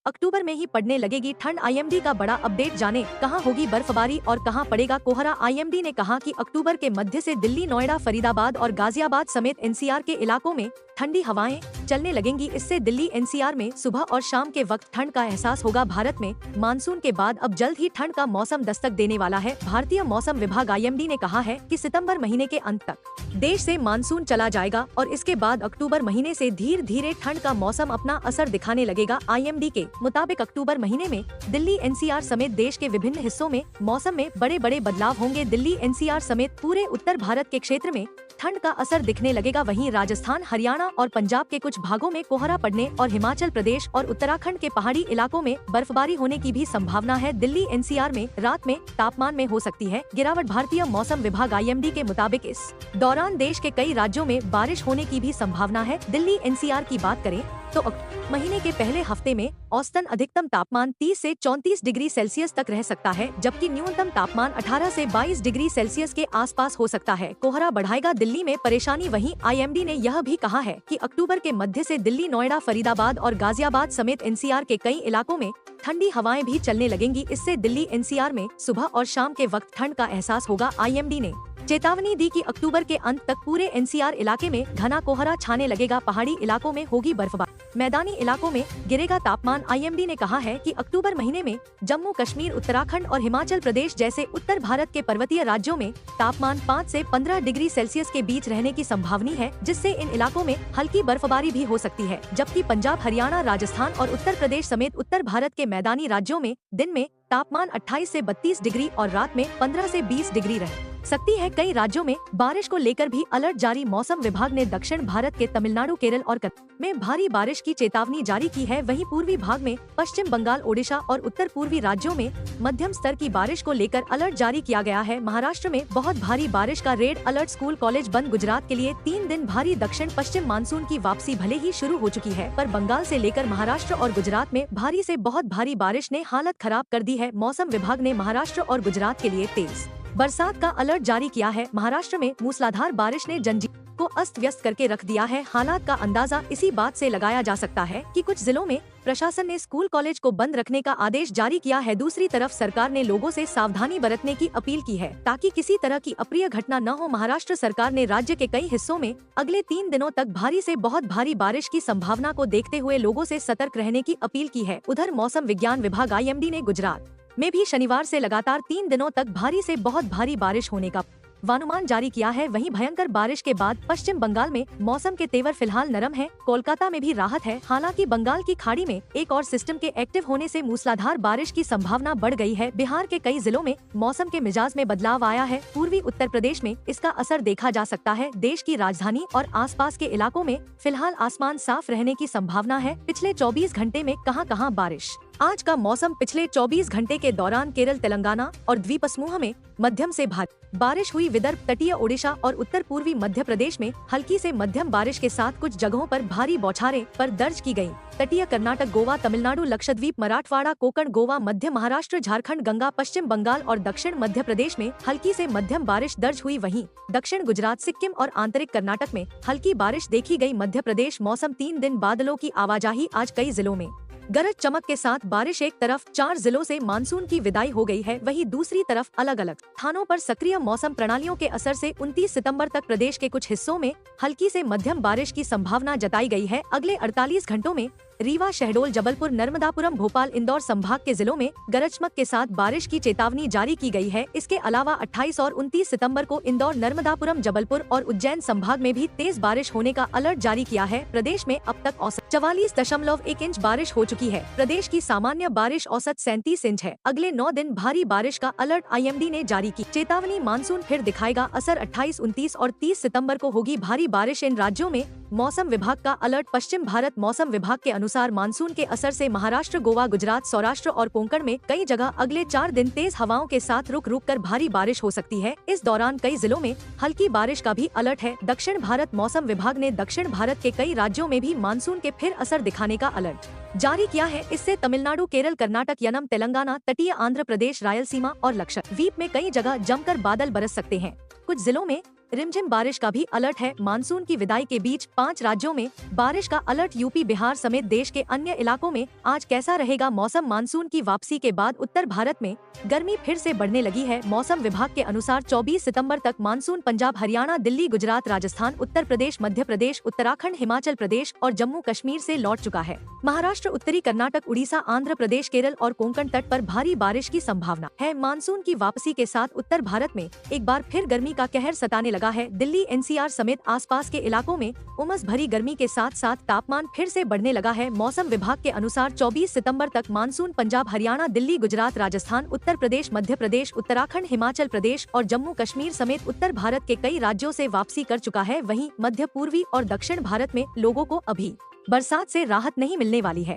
अक्टूबर में ही पड़ने लगेगी ठंड। आईएमडी का बड़ा अपडेट जाने, कहां होगी बर्फबारी और कहां पड़ेगा कोहरा। आईएमडी ने कहा कि अक्टूबर के मध्य से दिल्ली, नोएडा, फरीदाबाद और गाजियाबाद समेत एनसीआर के इलाकों में ठंडी हवाएं चलने लगेंगी। इससे दिल्ली एनसीआर में सुबह और शाम के वक्त ठंड का एहसास होगा। भारत में मानसून के बाद अब जल्द ही ठंड का मौसम दस्तक देने वाला है। भारतीय मौसम विभाग आईएमडी ने कहा है कि सितंबर महीने के अंत तक देश से मानसून चला जाएगा और इसके बाद अक्टूबर महीने से धीरे धीरे ठंड का मौसम अपना असर दिखाने लगेगा। आईएमडी के मुताबिक अक्टूबर महीने में दिल्ली एनसीआर समेत देश के विभिन्न हिस्सों में मौसम में बड़े बड़े बदलाव होंगे। दिल्ली एनसीआर समेत पूरे उत्तर भारत के क्षेत्र में ठंड का असर दिखने लगेगा। वहीं राजस्थान, हरियाणा और पंजाब के कुछ भागों में कोहरा पड़ने और हिमाचल प्रदेश और उत्तराखंड के पहाड़ी इलाकों में बर्फबारी होने की भी संभावना है। दिल्ली एनसीआर में रात में तापमान में हो सकती है गिरावट। भारतीय मौसम विभाग आईएमडी के मुताबिक इस दौरान देश के कई राज्यों में बारिश होने की भी संभावना है। दिल्ली एनसीआर की बात करें तो अक्टूबर महीने के पहले हफ्ते में औसतन अधिकतम तापमान 30 से 34 डिग्री सेल्सियस तक रह सकता है, जबकि न्यूनतम तापमान 18 से 22 डिग्री सेल्सियस के आसपास हो सकता है। कोहरा बढ़ाएगा दिल्ली में परेशानी। वहीं आईएमडी ने यह भी कहा है कि अक्टूबर के मध्य से दिल्ली, नोएडा, फरीदाबाद और गाजियाबाद समेत एनसीआर के कई इलाकों में ठंडी हवाएं भी चलने लगेंगी। इससे दिल्ली एनसीआर में सुबह और शाम के वक्त ठंड का एहसास होगा। आईएमडी ने चेतावनी दी कि अक्टूबर के अंत तक पूरे एनसीआर इलाके में घना कोहरा छाने लगेगा। पहाड़ी इलाकों में होगी बर्फबारी, मैदानी इलाकों में गिरेगा तापमान। आईएमडी ने कहा है कि अक्टूबर महीने में जम्मू कश्मीर, उत्तराखंड और हिमाचल प्रदेश जैसे उत्तर भारत के पर्वतीय राज्यों में तापमान 5 से 15 डिग्री सेल्सियस के बीच रहने की संभावना है, जिससे इन इलाकों में हल्की बर्फबारी भी हो सकती है। जबकि पंजाब, हरियाणा, राजस्थान और उत्तर प्रदेश समेत उत्तर भारत के मैदानी राज्यों में दिन में तापमान 28 से 32 डिग्री और रात में 15 से 20 डिग्री रह सकती है। कई राज्यों में बारिश को लेकर भी अलर्ट जारी। मौसम विभाग ने दक्षिण भारत के तमिलनाडु, केरल और कर्नाटक में भारी बारिश की चेतावनी जारी की है। वहीं पूर्वी भाग में पश्चिम बंगाल, ओडिशा और उत्तर पूर्वी राज्यों में मध्यम स्तर की बारिश को लेकर अलर्ट जारी किया गया है। महाराष्ट्र में बहुत भारी बारिश का रेड अलर्ट। स्कूल कॉलेज बंद। गुजरात के लिए 3 दिन भारी। दक्षिण पश्चिम मानसून की वापसी भले ही शुरू हो चुकी है, पर बंगाल से लेकर महाराष्ट्र और गुजरात में भारी से बहुत भारी बारिश ने हालत खराब कर दी है। मौसम विभाग ने महाराष्ट्र और गुजरात के लिए तेज बरसात का अलर्ट जारी किया है। महाराष्ट्र में मूसलाधार बारिश ने जनजीवन को अस्त व्यस्त करके रख दिया है। हालात का अंदाजा इसी बात से लगाया जा सकता है कि कुछ जिलों में प्रशासन ने स्कूल कॉलेज को बंद रखने का आदेश जारी किया है। दूसरी तरफ सरकार ने लोगों से सावधानी बरतने की अपील की है ताकि किसी तरह की अप्रिय घटना न हो। महाराष्ट्र सरकार ने राज्य के कई हिस्सों में अगले 3 दिनों तक भारी से बहुत भारी बारिश की संभावना को देखते हुए लोगों से सतर्क रहने की अपील की है। उधर मौसम विज्ञान विभाग आईएमडी ने गुजरात में भी शनिवार से लगातार 3 दिनों तक भारी से बहुत भारी बारिश होने का पूर्वानुमान जारी किया है। वहीं भयंकर बारिश के बाद पश्चिम बंगाल में मौसम के तेवर फिलहाल नरम है। कोलकाता में भी राहत है। हालांकि बंगाल की खाड़ी में एक और सिस्टम के एक्टिव होने से मूसलाधार बारिश की संभावना बढ़ गई है। बिहार के कई जिलों में मौसम के मिजाज में बदलाव आया है। पूर्वी उत्तर प्रदेश में इसका असर देखा जा सकता है। देश की राजधानी और आसपास के इलाकों में फिलहाल आसमान साफ रहने की संभावना है। पिछले 24 घंटे में कहां बारिश। आज का मौसम। पिछले 24 घंटे के दौरान केरल, तेलंगाना और द्वीप समूह में मध्यम से भारी बारिश हुई। विदर्भ, तटीय ओडिशा और उत्तर पूर्वी मध्य प्रदेश में हल्की से मध्यम बारिश के साथ कुछ जगहों पर भारी बौछारें पर दर्ज की गयी। तटीय कर्नाटक, गोवा, तमिलनाडु, लक्षद्वीप, मराठवाड़ा, कोंकण, गोवा, मध्य महाराष्ट्र, झारखंड, गंगा, पश्चिम बंगाल और दक्षिण मध्य प्रदेश में हल्की से मध्यम बारिश दर्ज हुई। वहीं दक्षिण गुजरात, सिक्किम और आंतरिक कर्नाटक में हल्की बारिश देखी गयी। मध्य प्रदेश मौसम। 3 दिन बादलों की आवाजाही। आज कई जिलों में गरज चमक के साथ बारिश। एक तरफ 4 जिलों से मानसून की विदाई हो गई है, वहीं दूसरी तरफ अलग अलग स्थानों पर सक्रिय मौसम प्रणालियों के असर से 29 सितंबर तक प्रदेश के कुछ हिस्सों में हल्की से मध्यम बारिश की संभावना जताई गई है। अगले 48 घंटों में रीवा, शहडोल, जबलपुर, नर्मदापुरम, भोपाल, इंदौर संभाग के जिलों में गरज चमक के साथ बारिश की चेतावनी जारी की गई है। इसके अलावा 28 और 29 सितंबर को इंदौर, नर्मदापुरम, जबलपुर और उज्जैन संभाग में भी तेज बारिश होने का अलर्ट जारी किया है। प्रदेश में अब तक औसत 44.1 इंच बारिश हो चुकी है। प्रदेश की सामान्य बारिश औसत 37 इंच है। अगले 9 दिन भारी बारिश का अलर्ट आईएमडी ने जारी की चेतावनी। मानसून फिर दिखाएगा असर। 28, 29 और 30 सितंबर को होगी भारी बारिश इन राज्यों में। मौसम विभाग का अलर्ट। पश्चिम भारत मौसम विभाग के अनुसार मानसून के असर से महाराष्ट्र, गोवा, गुजरात, सौराष्ट्र और कोंकण में कई जगह अगले 4 दिन तेज हवाओं के साथ रुक रुक कर भारी बारिश हो सकती है। इस दौरान कई जिलों में हल्की बारिश का भी अलर्ट है। दक्षिण भारत मौसम विभाग ने दक्षिण भारत के कई राज्यों में भी मानसून के फिर असर दिखाने का अलर्ट जारी किया है। इससे तमिलनाडु, केरल, कर्नाटक, यनम, तेलंगाना, तटीय आंध्र प्रदेश, रायलसीमा और लक्षद्वीप में कई जगह जमकर बादल बरस सकते हैं। कुछ जिलों में रिमझिम बारिश का भी अलर्ट है। मानसून की विदाई के बीच 5 राज्यों में बारिश का अलर्ट। यूपी, बिहार समेत देश के अन्य इलाकों में आज कैसा रहेगा मौसम? मानसून की वापसी के बाद उत्तर भारत में गर्मी फिर से बढ़ने लगी है। मौसम विभाग के अनुसार 24 सितंबर तक मानसून पंजाब, हरियाणा, दिल्ली, गुजरात, राजस्थान, उत्तर प्रदेश, मध्य प्रदेश, उत्तराखंड, हिमाचल प्रदेश और जम्मू कश्मीर से लौट चुका है। महाराष्ट्र, उत्तरी कर्नाटक, उड़ीसा, आंध्र प्रदेश, केरल और कोंकण तट पर भारी बारिश की संभावना है। मानसून की वापसी के साथ उत्तर भारत में एक बार फिर गर्मी का कहर सताने लगा है। दिल्ली, एनसीआर समेत आसपास के इलाकों में उमस भरी गर्मी के साथ साथ तापमान फिर से बढ़ने लगा है। मौसम विभाग के अनुसार 24 सितंबर तक मानसून पंजाब, हरियाणा, दिल्ली, गुजरात, राजस्थान, उत्तर प्रदेश, मध्य प्रदेश, उत्तराखंड, हिमाचल प्रदेश और जम्मू कश्मीर समेत उत्तर भारत के कई राज्यों से वापसी कर चुका है। वहीं मध्य पूर्वी और दक्षिण भारत में लोगों को अभी बरसात से राहत नहीं मिलने वाली है।